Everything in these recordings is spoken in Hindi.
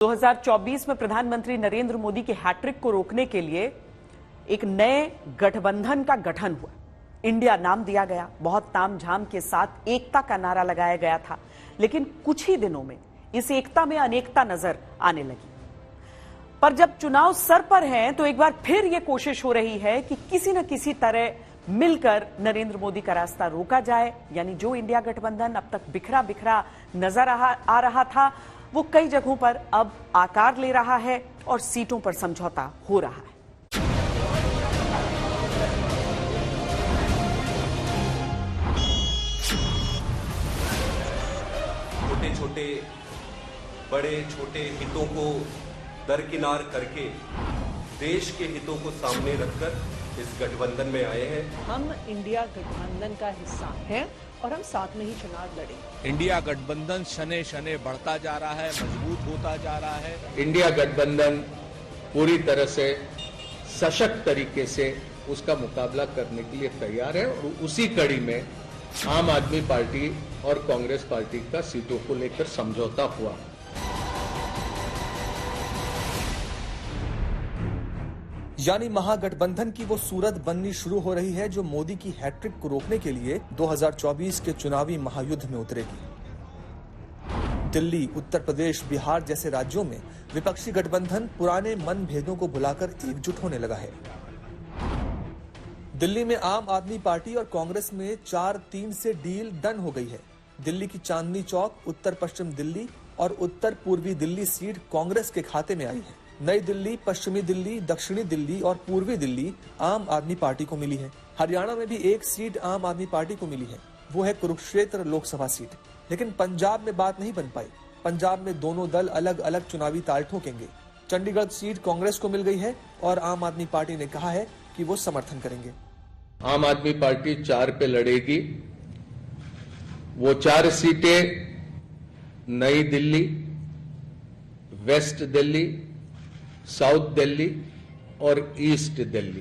2024 में प्रधानमंत्री नरेंद्र मोदी की हैट्रिक को रोकने के लिए एक नए गठबंधन का गठन हुआ। इंडिया नाम दिया गया, बहुत तामझाम के साथ एकता का नारा लगाया गया था, लेकिन कुछ ही दिनों में इस एकता में अनेकता नजर आने लगी। पर जब चुनाव सर पर हैं तो एक बार फिर यह कोशिश हो रही है कि किसी न किसी तरह मिलकर नरेंद्र मोदी का रास्ता रोका जाए। यानी जो इंडिया गठबंधन अब तक बिखरा बिखरा नजर आ रहा था, वो कई जगहों पर अब आकार ले रहा है और सीटों पर समझौता हो रहा है। छोटे छोटे बड़े छोटे हितों को दरकिनार करके देश के हितों को सामने रखकर इस गठबंधन में आए हैं। हम इंडिया गठबंधन का हिस्सा हैं और हम साथ में ही चुनाव लड़ेंगे। इंडिया गठबंधन शने शने बढ़ता जा रहा है, मजबूत होता जा रहा है। इंडिया गठबंधन पूरी तरह से सशक्त तरीके से उसका मुकाबला करने के लिए तैयार है और उसी कड़ी में आम आदमी पार्टी और कांग्रेस पार्टी का सीटों को लेकर समझौता हुआ। यानी महागठबंधन की वो सूरत बननी शुरू हो रही है जो मोदी की हैट्रिक को रोकने के लिए 2024 के चुनावी महायुद्ध में उतरेगी। दिल्ली, उत्तर प्रदेश, बिहार जैसे राज्यों में विपक्षी गठबंधन पुराने मनभेदों को भुलाकर एकजुट होने लगा है। दिल्ली में आम आदमी पार्टी और कांग्रेस में 4-3 से डील डन हो गई है। दिल्ली की चांदनी चौक, उत्तर पश्चिम दिल्ली और उत्तर पूर्वी दिल्ली सीट कांग्रेस के खाते में आई है। नई दिल्ली, पश्चिमी दिल्ली, दक्षिणी दिल्ली और पूर्वी दिल्ली आम आदमी पार्टी को मिली है। हरियाणा में भी एक सीट आम आदमी पार्टी को मिली है, वो है कुरुक्षेत्र लोकसभा सीट। लेकिन पंजाब में बात नहीं बन पाई। पंजाब में दोनों दल अलग अलग चुनावी ताल ठोकेंगे। चंडीगढ़ सीट कांग्रेस को मिल गई है और आम आदमी पार्टी ने कहा है कि वो समर्थन करेंगे। आम आदमी पार्टी 4 पे लड़ेगी। वो 4 सीटें नई दिल्ली, वेस्ट दिल्ली, साउथ दिल्ली और ईस्ट दिल्ली।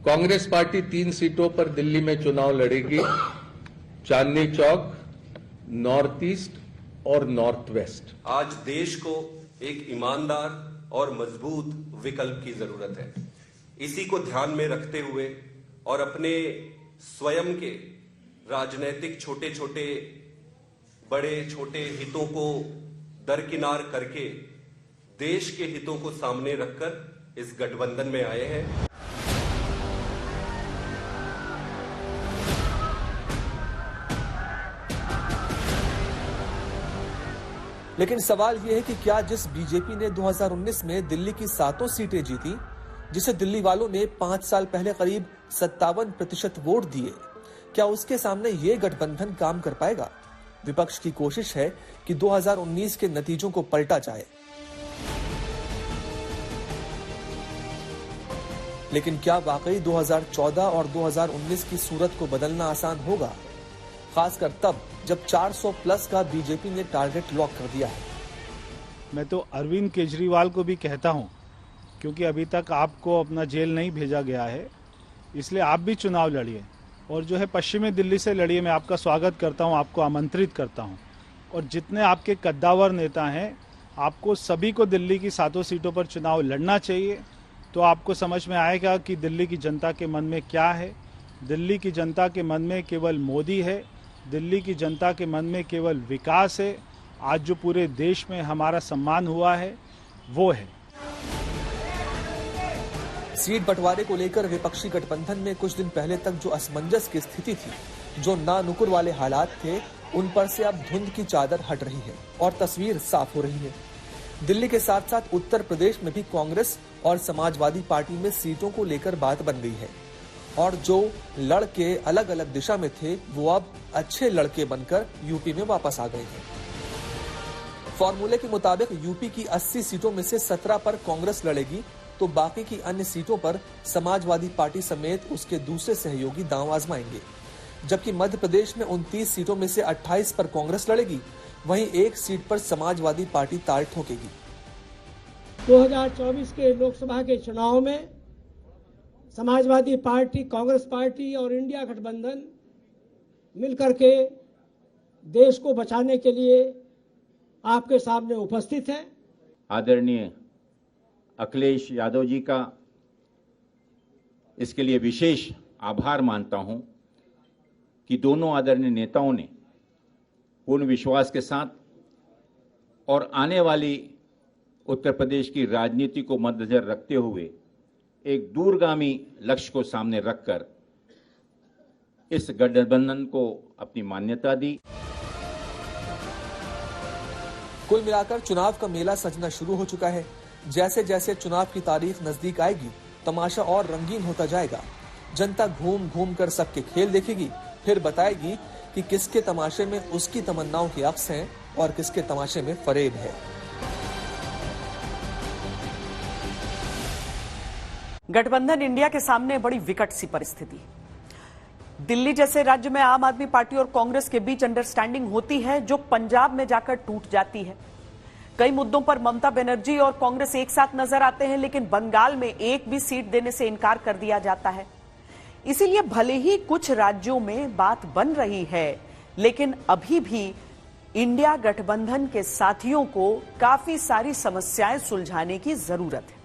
कांग्रेस पार्टी 3 सीटों पर दिल्ली में चुनाव लड़ेगी, चांदनी चौक, नॉर्थ ईस्ट और नॉर्थ वेस्ट। आज देश को एक ईमानदार और मजबूत विकल्प की जरूरत है। इसी को ध्यान में रखते हुए और अपने स्वयं के राजनीतिक छोटे छोटे बड़े छोटे हितों को दरकिनार करके देश के हितों को सामने रखकर इस गठबंधन में आए हैं। लेकिन सवाल यह है कि क्या जिस बीजेपी ने 2019 में दिल्ली की 7 सीटें जीती, जिसे दिल्ली वालों ने 5 साल पहले करीब 57% वोट दिए, क्या उसके सामने ये गठबंधन काम कर पाएगा? विपक्ष की कोशिश है कि 2019 के नतीजों को पलटा जाए। लेकिन क्या वाकई 2014 और 2019 की सूरत को बदलना आसान होगा, खासकर तब जब 400 प्लस का बीजेपी ने टारगेट लॉक कर दिया है। मैं तो अरविंद केजरीवाल को भी कहता हूं, क्योंकि अभी तक आपको अपना जेल नहीं भेजा गया है, इसलिए आप भी चुनाव लड़िए और जो है पश्चिमी दिल्ली से लड़िए। मैं आपका स्वागत करता हूं, आपको आमंत्रित करता हूं। और जितने आपके कद्दावर नेता हैं, आपको सभी को दिल्ली की 7 सीटों पर चुनाव लड़ना चाहिए। तो आपको समझ में आएगा कि दिल्ली की जनता के मन में क्या है। दिल्ली की जनता के मन में केवल मोदी है, दिल्ली की जनता के मन में केवल विकास है। आज जो पूरे देश में हमारा सम्मान हुआ है वो है। सीट बंटवारे को लेकर विपक्षी गठबंधन में कुछ दिन पहले तक जो असमंजस की स्थिति थी, जो ना नुकुर वाले हालात थे, उन पर से अब धुंध की चादर हट रही है और तस्वीर साफ हो रही है। दिल्ली के साथ साथ उत्तर प्रदेश में भी कांग्रेस और समाजवादी पार्टी में सीटों को लेकर बात बन गई है और जो लड़के अलग अलग दिशा में थे, वो अब अच्छे लड़के बनकर यूपी में वापस आ गए हैं। फॉर्मूले के मुताबिक यूपी की 80 सीटों में से 17 पर कांग्रेस लड़ेगी, तो बाकी की अन्य सीटों पर समाजवादी पार्टी समेत उसके दूसरे सहयोगी दांव आजमाएंगे। जबकि मध्य प्रदेश में 29 सीटों में से 28 पर कांग्रेस लड़ेगी, वहीं एक सीट पर समाजवादी पार्टी ताल ठोकेगी। 2024 के लोकसभा के चुनाव में समाजवादी पार्टी, कांग्रेस पार्टी और इंडिया गठबंधन मिलकर के देश को बचाने के लिए आपके सामने उपस्थित है। आदरणीय अखिलेश यादव जी का इसके लिए विशेष आभार मानता हूं कि दोनों आदरणीय नेताओं ने पूर्ण विश्वास के साथ और आने वाली उत्तर प्रदेश की राजनीति को मद्देनजर रखते हुए एक दूरगामी लक्ष्य को सामने रखकर इस गठबंधन को अपनी मान्यता दी। कुल मिलाकर चुनाव का मेला सजना शुरू हो चुका है। जैसे जैसे चुनाव की तारीख नजदीक आएगी, तमाशा और रंगीन होता जाएगा। जनता घूम घूम कर सबके खेल देखेगी, फिर बताएगी कि किसके तमाशे में उसकी तमन्नाओं के अक्स हैं और किसके तमाशे में फरेब है। गठबंधन इंडिया के सामने बड़ी विकट सी परिस्थिति। दिल्ली जैसे राज्य में आम आदमी पार्टी और कांग्रेस के बीच अंडरस्टैंडिंग होती है जो पंजाब में जाकर टूट जाती है। कई मुद्दों पर ममता बनर्जी और कांग्रेस एक साथ नजर आते हैं, लेकिन बंगाल में एक भी सीट देने से इनकार कर दिया जाता है। इसीलिए भले ही कुछ राज्यों में बात बन रही है, लेकिन अभी भी इंडिया गठबंधन के साथियों को काफी सारी समस्याएं सुलझाने की जरूरत है।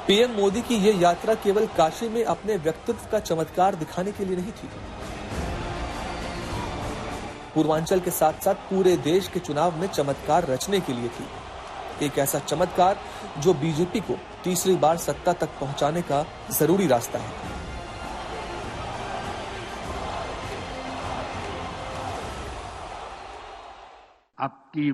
पीएम मोदी की ये यात्रा केवल काशी में अपने व्यक्तित्व का चमत्कार दिखाने के लिए नहीं थी। पूर्वांचल के साथ साथ पूरे देश के चुनाव में चमत्कार रचने के लिए थी। एक ऐसा चमत्कार जो बीजेपी को तीसरी बार सत्ता तक पहुंचाने का जरूरी रास्ता है। अब की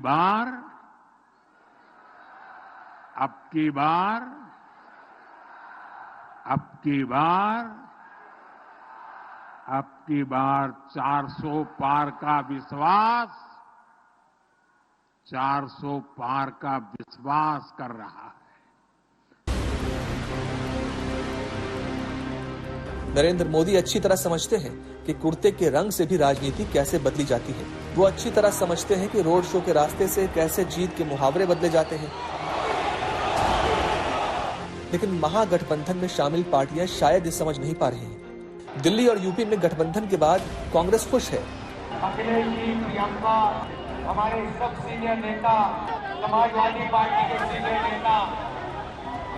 बार 400 पार का विश्वास, 400 पार का विश्वास कर रहा है। नरेंद्र मोदी अच्छी तरह समझते हैं कि कुर्ते के रंग से भी राजनीति कैसे बदली जाती है। वो अच्छी तरह समझते हैं कि रोड शो के रास्ते से कैसे जीत के मुहावरे बदले जाते हैं। लेकिन महागठबंधन में शामिल पार्टियां शायद ये समझ नहीं पा रही हैं। दिल्ली और यूपी में गठबंधन के बाद कांग्रेस खुश है। अखिलेश जी, प्रियंका, हमारे सब सीनियर नेता, समाजवादी पार्टी के सीनियर नेता,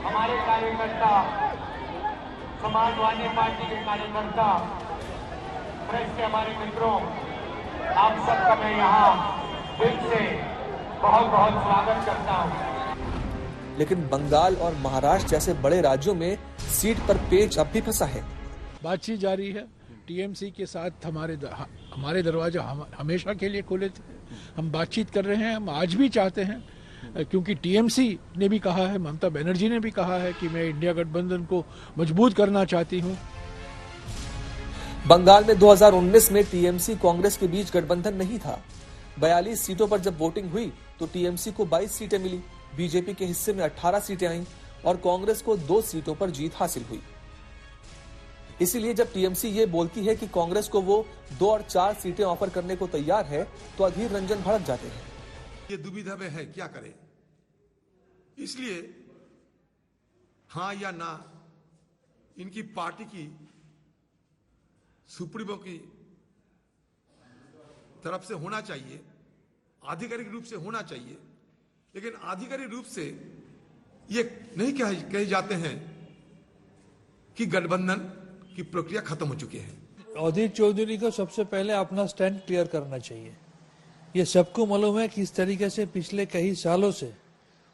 हमारे कार्यकर्ता, समाजवादी पार्टी के कार्यकर्ता, प्रेस के हमारे मित्रों, आप सबका मैं यहाँ दिल से बहुत बहुत स्वागत करता हूँ। लेकिन बंगाल और महाराष्ट्र जैसे बड़े राज्यों में सीट पर पेच अब भी फंसा है। बातचीत जारी है। टीएमसी के साथ हमारे दरवाजे हमेशा के लिए खुले थे। हम बातचीत कर रहे हैं। हम आज भी चाहते हैं, क्योंकि टीएमसी ने भी कहा है, ममता बनर्जी ने भी कहा है कि मैं इंडिया गठबंधन को मजबूत करना चाहती हूँ। बंगाल में 2019 में टीएमसी कांग्रेस के बीच गठबंधन नहीं था। 42 सीटों पर जब वोटिंग हुई तो टीएमसी को 22 सीटें मिली, बीजेपी के हिस्से में 18 सीटें आईं और कांग्रेस को 2 सीटों पर जीत हासिल हुई। इसीलिए जब टीएमसी ये बोलती है कि कांग्रेस को वो 2 और 4 सीटें ऑफर करने को तैयार है, तो अधीर रंजन भड़क जाते हैं। ये दुविधा में है, क्या करें? इसलिए हाँ या ना इनकी पार्टी की सुप्रीमो की तरफ से होना चाहिए, आधिकारिक रूप से होना चाहिए। लेकिन आधिकारिक रूप से ये नहीं कहे जाते हैं कि गठबंधन की प्रक्रिया खत्म हो चुकी है। अधीर चौधरी को सबसे पहले अपना स्टैंड क्लियर करना चाहिए। ये सबको मालूम है कि इस तरीके से पिछले कई सालों से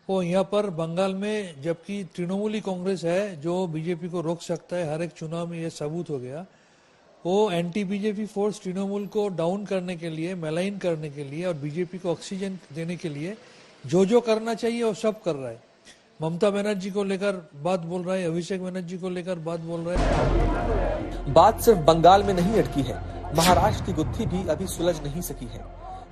वो यहाँ पर बंगाल में, जबकि तृणमूली कांग्रेस है जो बीजेपी को रोक सकता है, हर एक चुनाव में ये सबूत हो गया। वो एंटी बीजेपी फोर्स तृणमूल को डाउन करने के लिए, मेलाइन करने के लिए और बीजेपी को ऑक्सीजन देने के लिए जो करना चाहिए वो सब कर रहा है। ममता बनर्जी को लेकर बात बोल रहा है, अभिषेक बनर्जी को लेकर बात बोल रहा है। बात सिर्फ बंगाल में नहीं अटकी है, महाराष्ट्र की गुत्थी भी अभी सुलझ नहीं सकी है।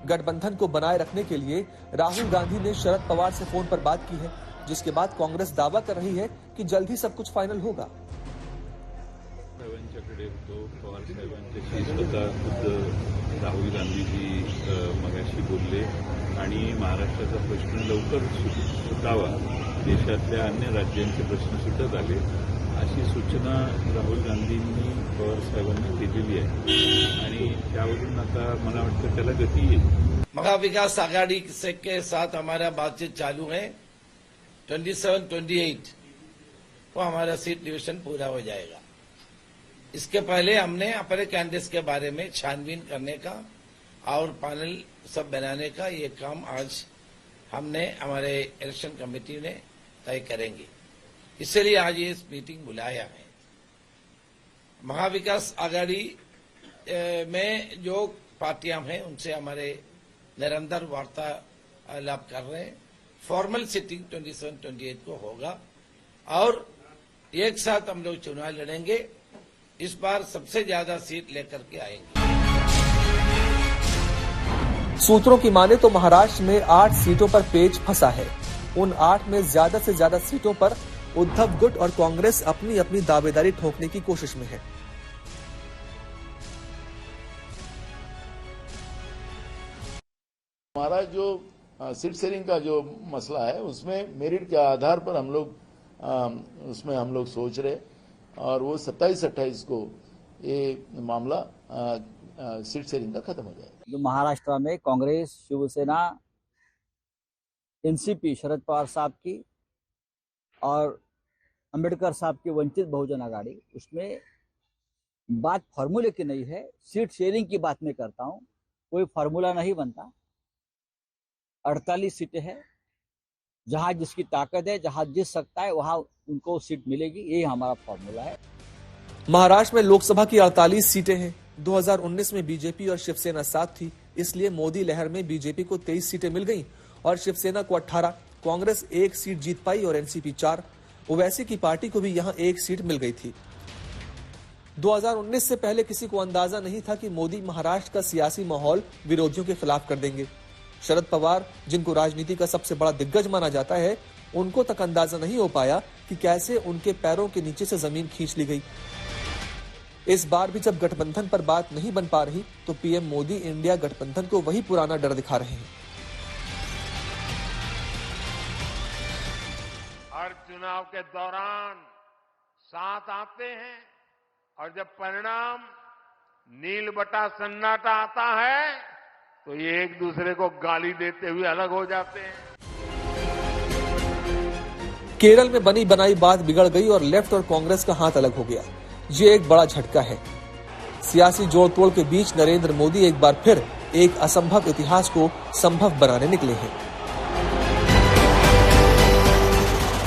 गठबंधन को बनाए रखने के लिए राहुल गांधी ने शरद पवार से फोन पर बात की है, जिसके बाद कांग्रेस दावा कर रही है कि जल्द ही सब कुछ फाइनल होगा। राहुल गांधीजी मगाशी बोलले आणि महाराष्ट्राचा प्रश्न लवकर सुटावा, देशातल्या अन्य राज्यांचे प्रश्न सुटत आले अशी सूचना राहुल गांधींनी पवार साहेबांना केलेली आहे आणि त्यावरून आता मला वाटतं त्याला गती येईल. महाविकास आघाड़ी के साथ हमारा बातचीत चालू है. 27-28 को हमारा सीट डिवीजन पूरा हो जाएगा. इसके पहले हमने अपने कैंडिडेट्स के बारे में छानबीन करने का और पैनल सब बनाने का ये काम आज हमने हमारे इलेक्शन कमेटी ने तय करेंगे. इसलिए आज ये मीटिंग बुलाया है. महाविकास आघाड़ी में जो पार्टियां हैं उनसे हमारे निरंतर वार्तालाप कर रहे हैं. फॉर्मल सिटिंग 27-28 को होगा और एक साथ हम लोग चुनाव लड़ेंगे. इस बार सबसे ज्यादा सीट लेकर के आएंगे. सूत्रों की माने तो महाराष्ट्र में 8 सीटों पर पेच फंसा है. उन 8 में ज्यादा से ज्यादा सीटों पर उद्धव गुट और कांग्रेस अपनी अपनी दावेदारी ठोकने की कोशिश में है. हमारा जो सीट शेयरिंग का जो मसला है उसमें मेरिट के आधार पर हम लोग उसमें हम लोग सोच रहे और वो 27-28 को ये मामला सीट शेयरिंग का खत्म हो जाएगा. जो महाराष्ट्र में कांग्रेस, शिवसेना, एनसीपी शरद पवार साहब की और अंबेडकर साहब की वंचित बहुजन आघाड़ी, उसमें बात फार्मूले की नहीं है, सीट शेयरिंग की बात मैं करता हूं. कोई फार्मूला नहीं बनता. 48 सीटें हैं. जहां जिसकी ताकत है, जहां जिस सकता है वहां उनको सीट मिलेगी. यही हमारा फार्मूला है. महाराष्ट्र में लोकसभा की 48 सीटें हैं. 2019 में बीजेपी और शिवसेना साथ थी, इसलिए मोदी लहर में बीजेपी को 23 सीटें मिल गईं और शिवसेना को 18. कांग्रेस 1 सीट जीत पाई और एनसीपी 4. ओवैसी की पार्टी को भी यहां 1 सीट मिल गई थी. 2019 से पहले किसी को अंदाजा नहीं था कि मोदी महाराष्ट्र का सियासी माहौल विरोधियों के खिलाफ कर देंगे. शरद पवार, जिनको राजनीति का सबसे बड़ा दिग्गज माना जाता है, उनको तक अंदाजा नहीं हो पाया कि कैसे उनके पैरों के नीचे से जमीन खींच ली गई. इस बार भी जब गठबंधन पर बात नहीं बन पा रही तो पीएम मोदी इंडिया गठबंधन को वही पुराना डर दिखा रहे हैं. हर चुनाव के दौरान साथ आते हैं और जब परिणाम नील बटा सन्नाटा आता है तो ये एक दूसरे को गाली देते हुए अलग हो जाते हैं. केरल में बनी बनाई बात बिगड़ गई और लेफ्ट और कांग्रेस का हाथ अलग हो गया. ये एक बड़ा झटका है. सियासी जोड़ तोड़ के बीच नरेंद्र मोदी एक बार फिर एक असंभव इतिहास को संभव बनाने निकले हैं.